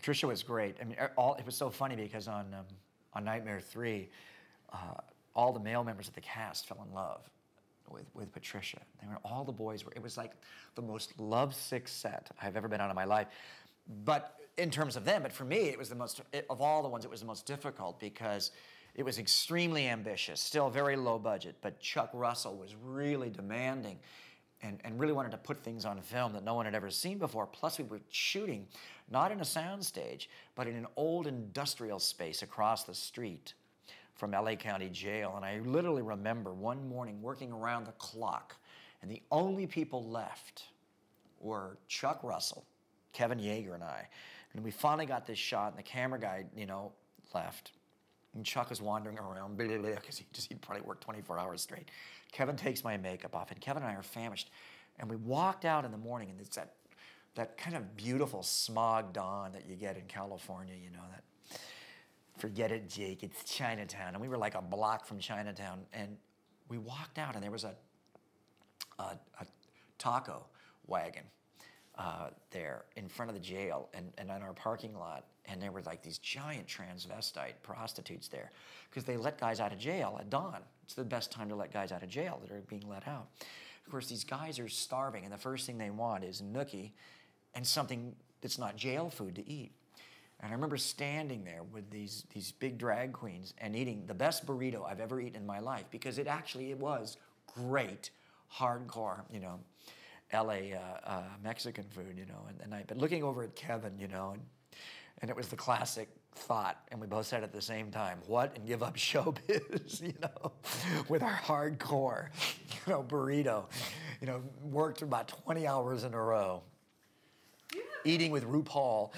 Patricia was great. I mean, it was so funny because on Nightmare 3, all the male members of the cast fell in love with Patricia. All the boys were. It was like the most lovesick set I've ever been on in my life. But in terms of them, but for me, it was of all the ones, it was the most difficult because it was extremely ambitious, still very low budget. But Chuck Russell was really demanding and really wanted to put things on film that no one had ever seen before. Plus, we were shooting not in a soundstage, but in an old industrial space across the street from LA County Jail. And I literally remember one morning working around the clock, and the only people left were Chuck Russell, Kevin Yeager, and I. And we finally got this shot, and the camera guy, left. And Chuck was wandering around because he'd probably worked 24 hours straight. Kevin takes my makeup off, and Kevin and I are famished. And we walked out in the morning, and it's that kind of beautiful smog dawn that you get in California, that forget it, Jake, it's Chinatown. And we were like a block from Chinatown. And we walked out, and there was a taco wagon there in front of the jail and on our parking lot. And there were like these giant transvestite prostitutes there because they let guys out of jail at dawn. It's the best time to let guys out of jail that are being let out. Of course, these guys are starving, and the first thing they want is nookie and something that's not jail food to eat. And I remember standing there with these big drag queens and eating the best burrito I've ever eaten in my life because it was great, hardcore, LA Mexican food, but looking over at Kevin, and it was the classic thought, and we both said at the same time, what, and give up showbiz, with our hardcore, burrito, worked about 20 hours in a row, eating with RuPaul.